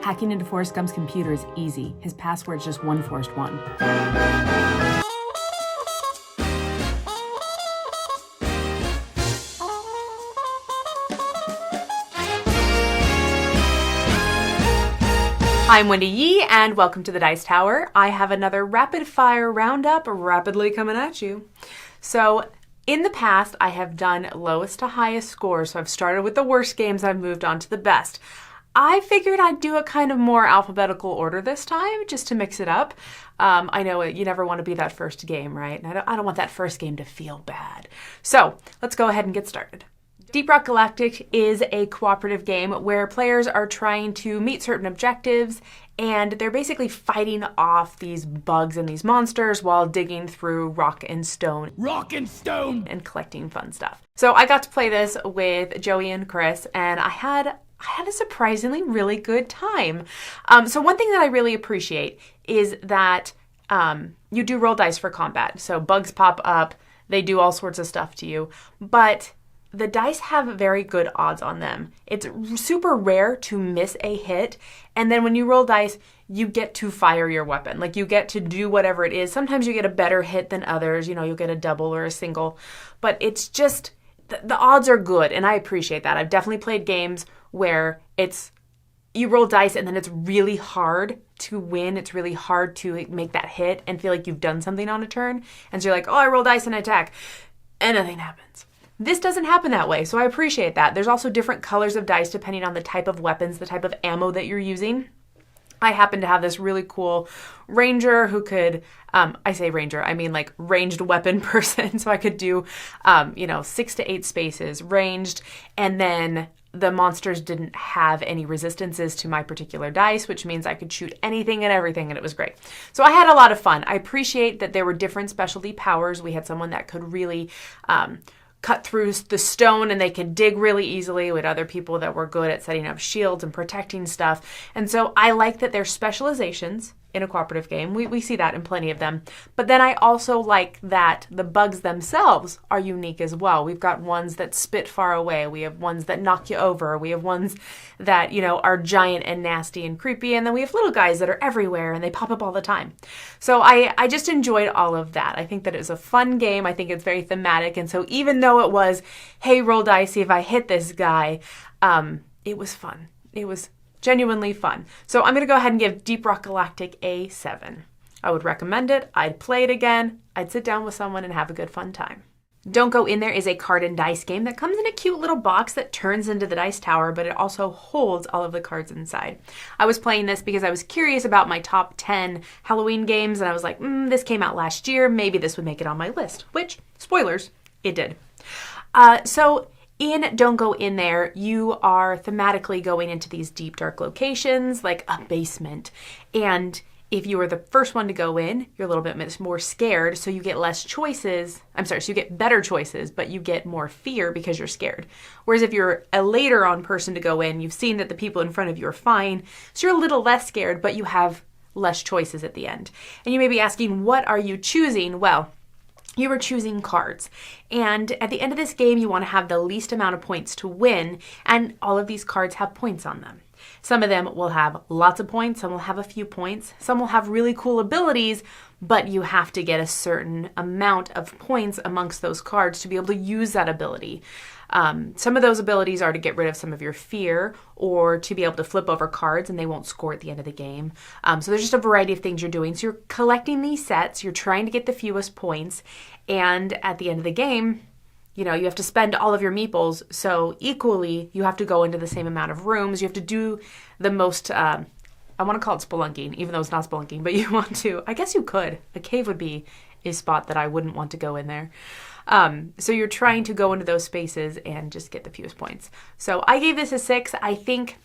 Hacking into Forrest Gump's computer is easy. His password's just OneForrest1. I'm Wendy Yee, and welcome to the Dice Tower. I have another rapid-fire roundup rapidly coming at you. So, in the past, I have done lowest to highest scores, so I've started with the worst games, I've moved on to the best. I figured I'd do a kind of more alphabetical order this time, just to mix it up. I know you never want to be that first game, right? And I don't want that first game to feel bad. So, let's go ahead and get started. Deep Rock Galactic is a cooperative game where players are trying to meet certain objectives, and they're basically fighting off these bugs and these monsters while digging through rock and stone. Rock and stone! And collecting fun stuff. So I got to play this with Joey and Chris, and I had a surprisingly really good time. So one thing that I really appreciate is that you do roll dice for combat. So bugs pop up, they do all sorts of stuff to you, but the dice have very good odds on them. It's super rare to miss a hit, and then when you roll dice, you get to fire your weapon. Like, you get to do whatever it is. Sometimes you get a better hit than others. You know, you'll get a double or a single, but it's just, the odds are good, and I appreciate that. I've definitely played games where you roll dice and then it's really hard to win. It's really hard to make that hit and feel like you've done something on a turn. And so you're like, oh, I roll dice and attack, and nothing happens. This doesn't happen that way, so I appreciate that. There's also different colors of dice depending on the type of weapons, the type of ammo that you're using. I happen to have this really cool ranger who could, I say ranger, I mean like ranged weapon person. So I could do, 6 to 8 spaces ranged, and then the monsters didn't have any resistances to my particular dice, which means I could shoot anything and everything, and it was great. So I had a lot of fun. I appreciate that there were different specialty powers. We had someone that could really cut through the stone and they can dig really easily, with other people that were good at setting up shields and protecting stuff. And so I like that there's specializations in a cooperative game. We see that in plenty of them. But then I also like that the bugs themselves are unique as well. We've got ones that spit far away. We have ones that knock you over. We have ones that, are giant and nasty and creepy. And then we have little guys that are everywhere and they pop up all the time. So I just enjoyed all of that. I think that it was a fun game. I think it's very thematic. And so even though it was, hey, roll dice, see if I hit this guy, it was fun. It was genuinely fun. So I'm going to go ahead and give Deep Rock Galactic a 7. I would recommend it. I'd play it again. I'd sit down with someone and have a good fun time. Don't Go In There is a card and dice game that comes in a cute little box that turns into the dice tower, but it also holds all of the cards inside. I was playing this because I was curious about my top 10 Halloween games, and I was like, this came out last year. Maybe this would make it on my list, which, spoilers, it did. In Don't Go In There, you are thematically going into these deep, dark locations, like a basement. And if you are the first one to go in, you're a little bit more scared, so you get less choices. So you get better choices, but you get more fear because you're scared. Whereas if you're a later on person to go in, you've seen that the people in front of you are fine, so you're a little less scared, but you have less choices at the end. And you may be asking, what are you choosing? Well, you are choosing cards. And at the end of this game, you want to have the least amount of points to win, and all of these cards have points on them. Some of them will have lots of points, some will have a few points, some will have really cool abilities, but you have to get a certain amount of points amongst those cards to be able to use that ability. Some of those abilities are to get rid of some of your fear, or to be able to flip over cards and they won't score at the end of the game. So there's just a variety of things you're doing. So you're collecting these sets, you're trying to get the fewest points, and at the end of the game, you have to spend all of your meeples, so equally you have to go into the same amount of rooms. You have to do the most, I want to call it spelunking, even though it's not spelunking, but you want to, I guess you could. A cave would be a spot that I wouldn't want to go in there. So you're trying to go into those spaces and just get the fewest points. So I gave this a 6. I think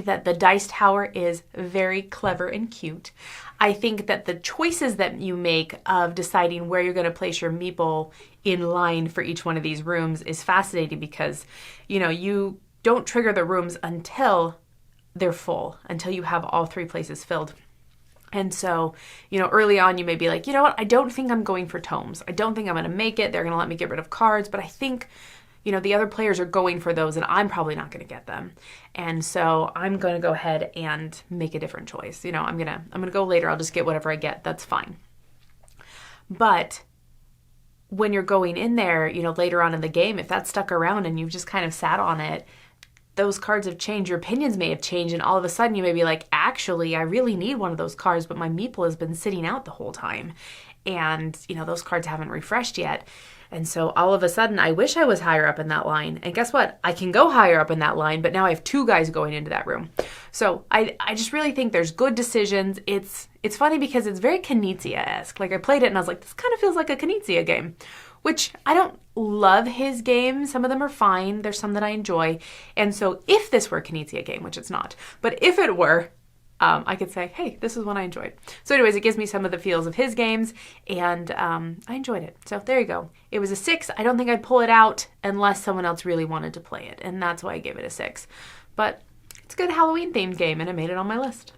that the dice tower is very clever and cute. I think that the choices that you make of deciding where you're going to place your meeple in line for each one of these rooms is fascinating, because, you don't trigger the rooms until they're full, until you have all 3 places filled. And so, early on you may be like, you know what, I don't think I'm going for tomes. I don't think I'm going to make it. They're going to let me get rid of cards, but I think the other players are going for those and I'm probably not going to get them. And so I'm going to go ahead and make a different choice. I'm going to go later. I'll just get whatever I get. That's fine. But when you're going in there, later on in the game, if that's stuck around and you've just kind of sat on it, those cards have changed. Your opinions may have changed. And all of a sudden you may be like, actually, I really need one of those cards, but my meeple has been sitting out the whole time. And, those cards haven't refreshed yet. And so all of a sudden, I wish I was higher up in that line. And guess what? I can go higher up in that line, but now I have 2 guys going into that room. So I just really think there's good decisions. It's funny because it's very Knizia-esque. Like I played it and I was like, this kind of feels like a Knizia game, which I don't love his games. Some of them are fine. There's some that I enjoy. And so if this were a Knizia game, which it's not, but if it were, I could say, hey, this is one I enjoyed. So anyways, it gives me some of the feels of his games, and I enjoyed it. So there you go. It was a 6. I don't think I'd pull it out unless someone else really wanted to play it, and that's why I gave it a 6. But it's a good Halloween-themed game, and I made it on my list.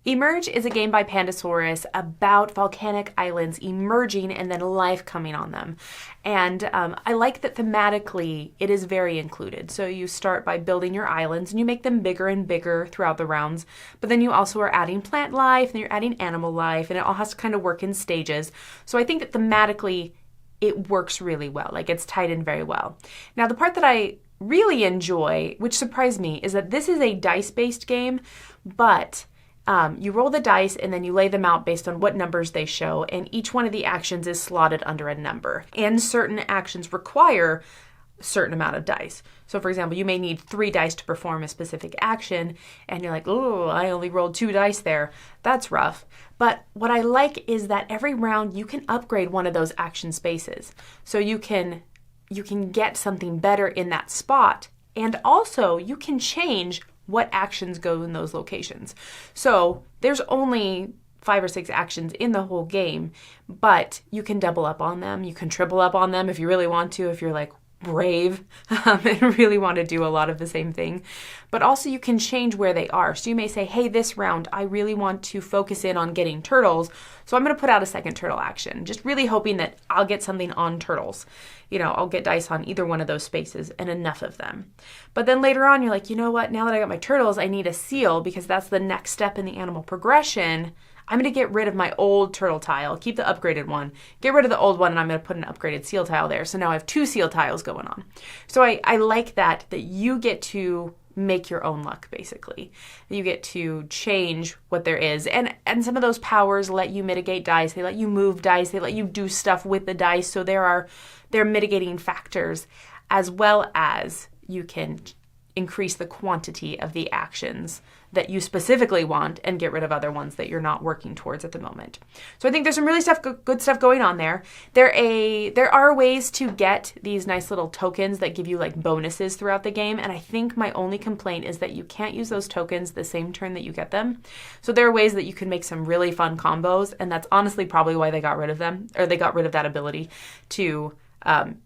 Emerge is a game by Pandasaurus about volcanic islands emerging and then life coming on them. And I like that thematically it is very included. So you start by building your islands and you make them bigger and bigger throughout the rounds. But then you also are adding plant life and you're adding animal life, and it all has to kind of work in stages. So I think that thematically it works really well. Like it's tied in very well. Now the part that I really enjoy, which surprised me, is that this is a dice-based game, but you roll the dice and then you lay them out based on what numbers they show, and each one of the actions is slotted under a number. And certain actions require a certain amount of dice. So for example, you may need 3 dice to perform a specific action, and you're like, oh, I only rolled 2 dice there. That's rough. But what I like is that every round you can upgrade one of those action spaces. So you can get something better in that spot, and also you can change what actions go in those locations. So there's only 5 or 6 actions in the whole game, but you can double up on them. You can triple up on them if you really want to, if you're like brave and really want to do a lot of the same thing. But also you can change where they are. So you may say, hey, this round I really want to focus in on getting turtles, so I'm going to put out a second turtle action, just really hoping that I'll get something on turtles. I'll get dice on either one of those spaces and enough of them. But then later on, you're like, you know what? Now that I got my turtles, I need a seal because that's the next step in the animal progression. I'm going to get rid of my old turtle tile, keep the upgraded one, get rid of the old one, and I'm going to put an upgraded seal tile there. So now I have 2 seal tiles going on. So I like that you get to make your own luck, basically. You get to change what there is. And some of those powers let you mitigate dice. They let you move dice. They let you do stuff with the dice. So they're mitigating factors, as well as you can increase the quantity of the actions that you specifically want and get rid of other ones that you're not working towards at the moment. So I think there's some really good stuff going on there. There are ways to get these nice little tokens that give you like bonuses throughout the game, and I think my only complaint is that you can't use those tokens the same turn that you get them. So there are ways that you can make some really fun combos, and that's honestly probably why they got rid of them, or they got rid of that ability to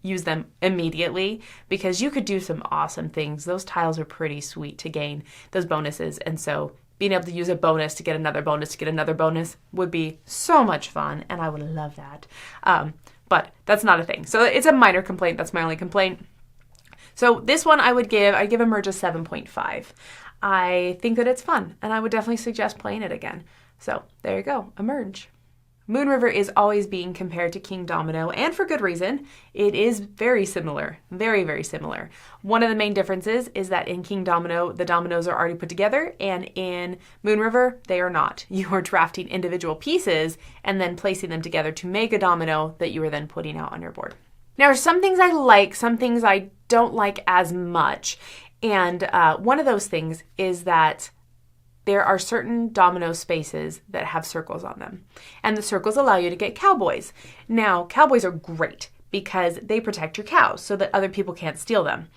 use them immediately, because you could do some awesome things. Those tiles are pretty sweet to gain those bonuses, and so being able to use a bonus to get another bonus to get another bonus would be so much fun, and I would love that. But that's not a thing. So it's a minor complaint. That's my only complaint. So this one I'd give Emerge a 7.5. I think that it's fun, and I would definitely suggest playing it again. So there you go, Emerge. Moon River is always being compared to King Domino, and for good reason. It is very similar, very, very similar. One of the main differences is that in King Domino, the dominoes are already put together, and in Moon River, they are not. You are drafting individual pieces and then placing them together to make a domino that you are then putting out on your board. Now, some things I like, some things I don't like as much, and one of those things is that there are certain domino spaces that have circles on them. And the circles allow you to get cowboys. Now, cowboys are great because they protect your cows so that other people can't steal them.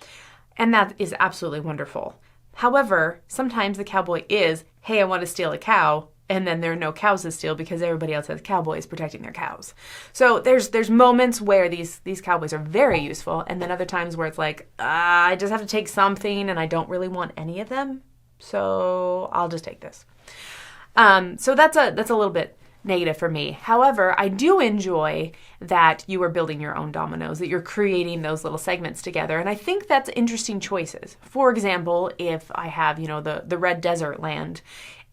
And that is absolutely wonderful. However, sometimes the cowboy is, hey, I want to steal a cow, and then there are no cows to steal because everybody else has cowboys protecting their cows. So there's moments where these cowboys are very useful, and then other times where it's like, I just have to take something and I don't really want any of them. So I'll just take this. So that's a little bit negative for me. However, I do enjoy that you are building your own dominoes, that you're creating those little segments together. And I think that's interesting choices. For example, if I have, the red desert land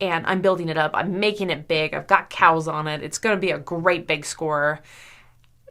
and I'm building it up, I'm making it big, I've got cows on it, it's going to be a great big scorer.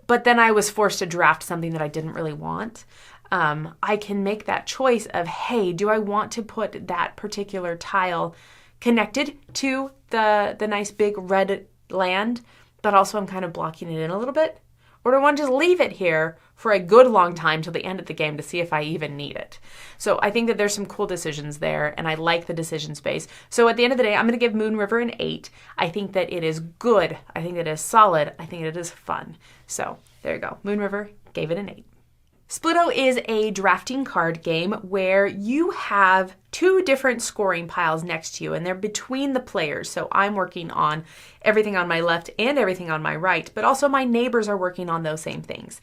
But then I was forced to draft something that I didn't really want. I can make that choice of, hey, do I want to put that particular tile connected to the nice big red land, but also I'm kind of blocking it in a little bit? Or do I want to just leave it here for a good long time till the end of the game to see if I even need it? So I think that there's some cool decisions there, and I like the decision space. So at the end of the day, I'm going to give Moon River an 8. I think that it is good. I think it is solid. I think it is fun. So there you go. Moon River, gave it an 8. Splito is a drafting card game where you have 2 different scoring piles next to you, and they're between the players. So I'm working on everything on my left and everything on my right, but also my neighbors are working on those same things.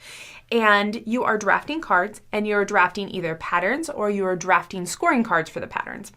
And you are drafting cards, and you're drafting either patterns or you are drafting scoring cards for the patterns.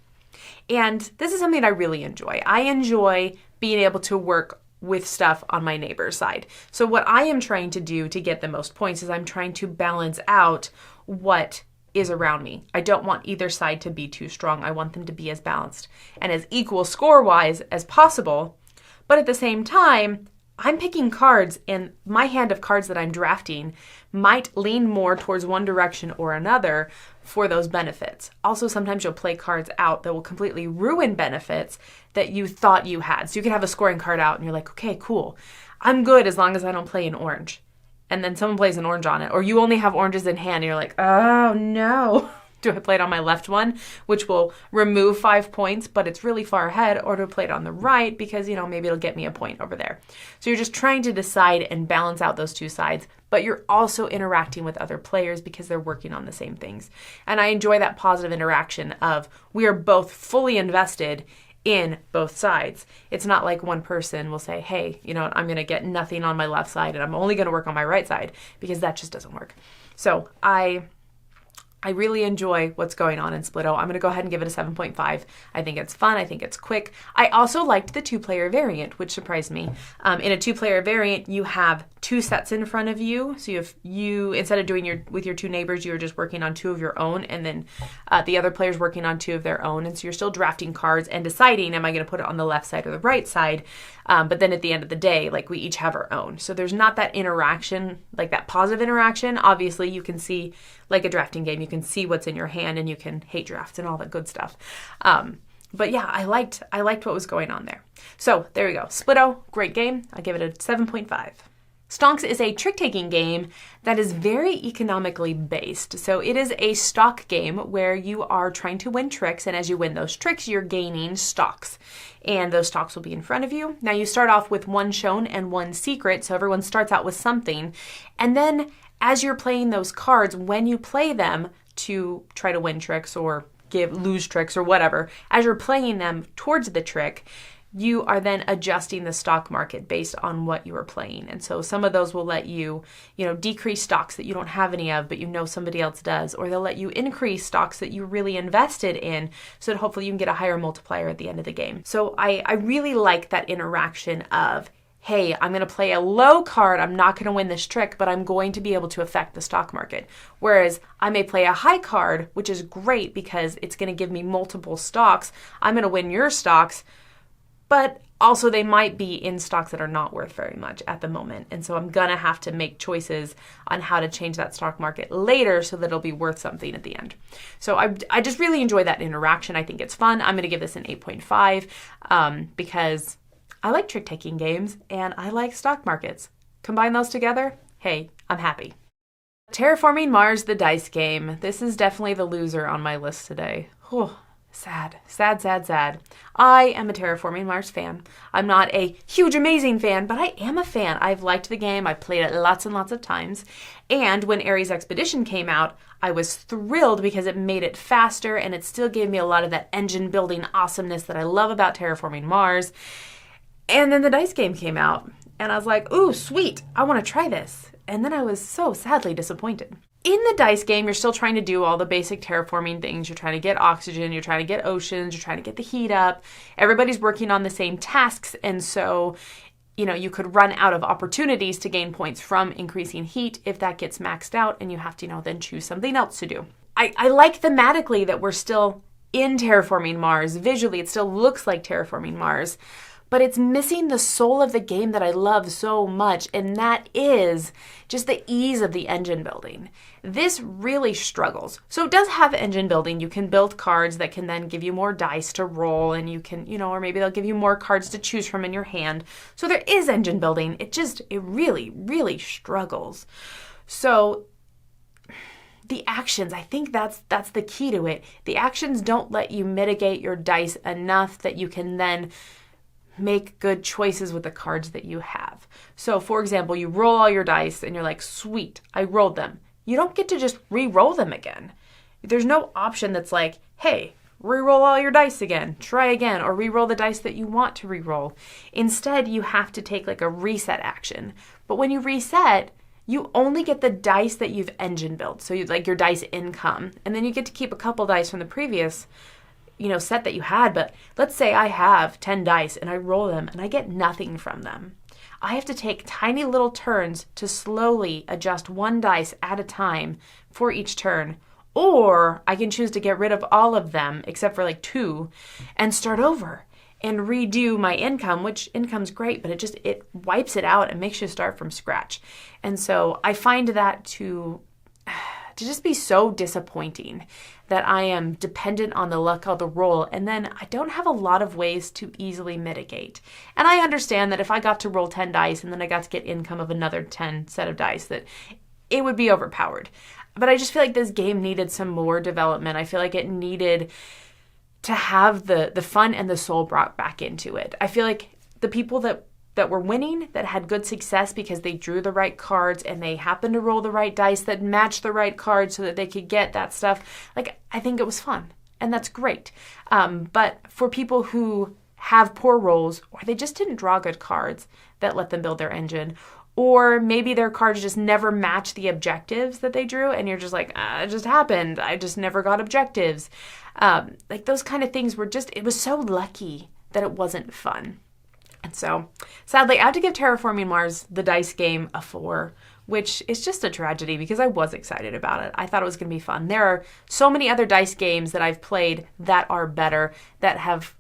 And this is something I really enjoy. I enjoy being able to work with stuff on my neighbor's side. So what I am trying to do to get the most points is I'm trying to balance out what is around me. I don't want either side to be too strong. I want them to be as balanced and as equal score-wise as possible. But at the same time, I'm picking cards, and my hand of cards that I'm drafting might lean more towards one direction or another for those benefits. Also, sometimes you'll play cards out that will completely ruin benefits that you thought you had. So you can have a scoring card out and you're like, okay, cool. I'm good as long as I don't play an orange. And then someone plays an orange on it. Or you only have oranges in hand and you're like, oh no. Do I play it on my left one, which will remove 5 points, but it's really far ahead, or do I play it on the right because, maybe it'll get me a point over there. So you're just trying to decide and balance out those two sides, but you're also interacting with other players because they're working on the same things. And I enjoy that positive interaction of we are both fully invested in both sides. It's not like one person will say, hey, I'm going to get nothing on my left side and I'm only going to work on my right side, because that just doesn't work. So I really enjoy what's going on in Splito. I'm going to go ahead and give it a 7.5. I think it's fun. I think it's quick. I also liked the 2-player variant, which surprised me. In a 2-player variant, you have 2 sets in front of you. So you instead of doing with your 2 neighbors, you're just working on 2 of your own, and then the other player's working on 2 of their own. And so you're still drafting cards and deciding, am I going to put it on the left side or the right side? But then at the end of the day, we each have our own. So there's not that interaction, that positive interaction. Obviously, you can see, like a drafting game, you can see what's in your hand and you can hate drafts and all that good stuff. But yeah, I liked what was going on there. So there we go. Splito, great game. I give it a 7.5. Stonks is a trick-taking game that is very economically based. So it is a stock game where you are trying to win tricks, and as you win those tricks, you're gaining stocks. And those stocks will be in front of you. Now you start off with 1 shown and 1 secret, so everyone starts out with something. And then as you're playing those cards, when you play them to try to win tricks or lose tricks or whatever, as you're playing them towards the trick, you are then adjusting the stock market based on what you are playing. And so some of those will let you, decrease stocks that you don't have any of, but somebody else does, or they'll let you increase stocks that you really invested in, so that hopefully you can get a higher multiplier at the end of the game. So I really like that interaction of, hey, I'm going to play a low card, I'm not going to win this trick, but I'm going to be able to affect the stock market. Whereas I may play a high card, which is great because it's going to give me multiple stocks. I'm going to win your stocks, but also they might be in stocks that are not worth very much at the moment. And so I'm going to have to make choices on how to change that stock market later so that it'll be worth something at the end. So I just really enjoy that interaction. I think it's fun. I'm going to give this an 8.5 because I like trick-taking games and I like stock markets. Combine those together, hey, I'm happy. Terraforming Mars, the dice game. This is definitely the loser on my list today. Sad. I am a Terraforming Mars fan. I'm not a huge, amazing fan, but I am a fan. I've liked the game. I've played it lots and lots of times. And when Ares Expedition came out, I was thrilled because it made it faster and it still gave me a lot of that engine building awesomeness that I love about Terraforming Mars. And then the dice game came out and I was like, ooh, sweet. I want to try this. And then I was so sadly disappointed. In the dice game, you're still trying to do all the basic terraforming things. You're trying to get oxygen, you're trying to get oceans, you're trying to get the heat up. Everybody's working on the same tasks, and so you could run out of opportunities to gain points from increasing heat if that gets maxed out, and you have to, then choose something else to do. I like thematically that we're still in Terraforming Mars. Visually, it still looks like Terraforming Mars, but it's missing the soul of the game that I love so much, and that is just the ease of the engine building. This really struggles. So it does have engine building. You can build cards that can then give you more dice to roll, and you can, or maybe they'll give you more cards to choose from in your hand. So there is engine building. It really, really struggles. So the actions, I think that's the key to it. The actions don't let you mitigate your dice enough that you can then make good choices with the cards that you have. So for example, you roll all your dice and you're like, sweet, I rolled them. You don't get to just re-roll them again. There's no option that's like, hey, re-roll all your dice again, try again, or re-roll the dice that you want to re-roll. Instead, you have to take like a reset action. But when you reset, you only get the dice that you've engine built. So you like your dice income. And then you get to keep a couple dice from the previous set that you had. But let's say I have 10 dice and I roll them and I get nothing from them. I have to take tiny little turns to slowly adjust one dice at a time for each turn. Or I can choose to get rid of all of them except for like 2 and start over and redo my income, which income's great, but it wipes it out and makes you start from scratch. And so I find that to just be so disappointing that I am dependent on the luck of the roll, and then I don't have a lot of ways to easily mitigate. And I understand that if I got to roll 10 dice and then I got to get income of another 10 set of dice, that it would be overpowered. But I just feel like this game needed some more development. I feel like it needed to have the fun and the soul brought back into it. I feel like the people that were winning, that had good success because they drew the right cards and they happened to roll the right dice that matched the right cards so that they could get that stuff. Like, I think it was fun, and that's great. But for people who have poor rolls, or they just didn't draw good cards that let them build their engine, or maybe their cards just never match the objectives that they drew, and you're just like, it just happened. I just never got objectives. Like those kind of things were it was so lucky that it wasn't fun. And so, sadly, I have to give Terraforming Mars, the dice game, a 4, which is just a tragedy because I was excited about it. I thought it was going to be fun. There are so many other dice games that I've played that are better, that have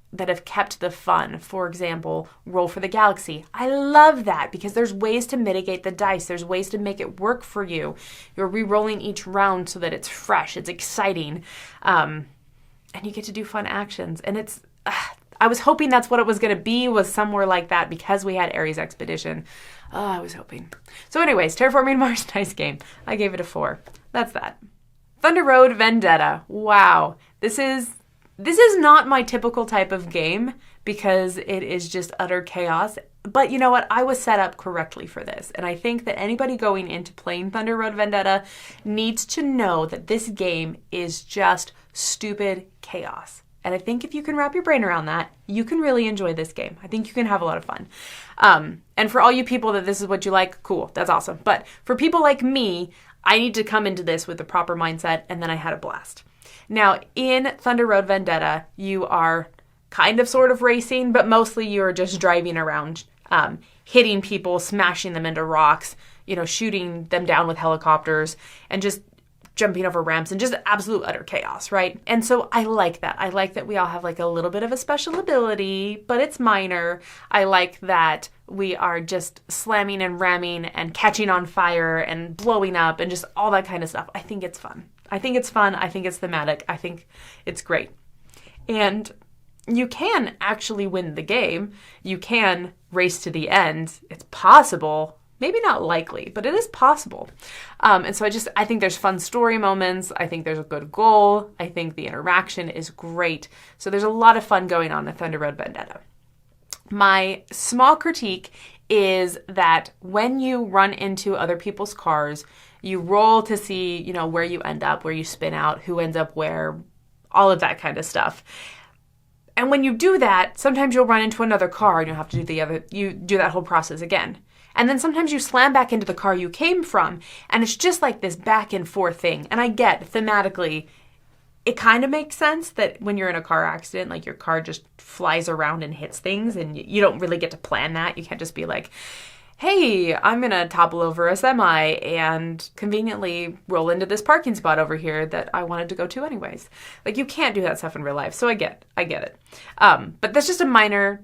kept the fun. For example, Roll for the Galaxy. I love that because there's ways to mitigate the dice. There's ways to make it work for you. You're re-rolling each round so that it's fresh, it's exciting, and you get to do fun actions. And it's... I was hoping that's what it was going to be, was somewhere like that, because we had Ares Expedition. Oh, I was hoping. So anyways, Terraforming Mars, nice game. I gave it a 4. That's that. Thunder Road Vendetta. Wow. This is not my typical type of game because it is just utter chaos. But you know what? I was set up correctly for this. And I think that anybody going into playing Thunder Road Vendetta needs to know that this game is just stupid chaos. And I think if you can wrap your brain around that, you can really enjoy this game. I think you can have a lot of fun. And for all you people that this is what you like, cool, that's awesome. But for people like me, I need to come into this with the proper mindset, and then I had a blast. Now, in Thunder Road Vendetta, you are kind of sort of racing, but mostly you're just driving around, hitting people, smashing them into rocks, shooting them down with helicopters, and just jumping over ramps and just absolute utter chaos, right? And so I like that. I like that we all have like a little bit of a special ability, but it's minor. I like that we are just slamming and ramming and catching on fire and blowing up and just all that kind of stuff. I think it's fun. I think it's fun. I think it's thematic. I think it's great. And you can actually win the game. You can race to the end. It's possible. Maybe not likely, but it is possible. And so I think there's fun story moments. I think there's a good goal. I think the interaction is great. So there's a lot of fun going on in Thunder Road Vendetta. My small critique is that when you run into other people's cars, you roll to see, where you end up, where you spin out, who ends up where, all of that kind of stuff. And when you do that, sometimes you'll run into another car and you'll have to do that whole process again. And then sometimes you slam back into the car you came from, and it's just like this back and forth thing. And I get, thematically, it kind of makes sense that when you're in a car accident, like your car just flies around and hits things and you don't really get to plan that. You can't just be like, hey, I'm going to topple over a semi and conveniently roll into this parking spot over here that I wanted to go to anyways. Like, you can't do that stuff in real life. So I get it. But that's just a minor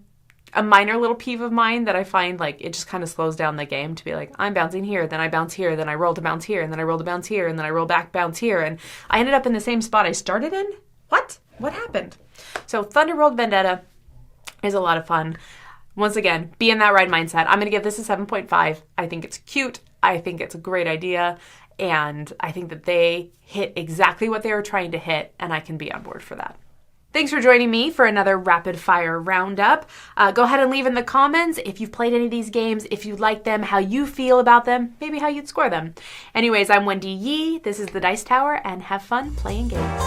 little peeve of mine that I find, like, it just kind of slows down the game to be like, I'm bouncing here, then I bounce here, then I roll to bounce here, and then I roll to bounce here, and then I roll back, bounce here, and I ended up in the same spot I started in? What happened? So Thunder Road Vendetta is a lot of fun. Once again, be in that ride mindset. I'm going to give this a 7.5. I think it's cute. I think it's a great idea. And I think that they hit exactly what they were trying to hit, and I can be on board for that. Thanks for joining me for another rapid fire roundup. Go ahead and leave in the comments if you've played any of these games, if you like them, how you feel about them, maybe how you'd score them. Anyways, I'm Wendy Yee. This is the Dice Tower, and have fun playing games.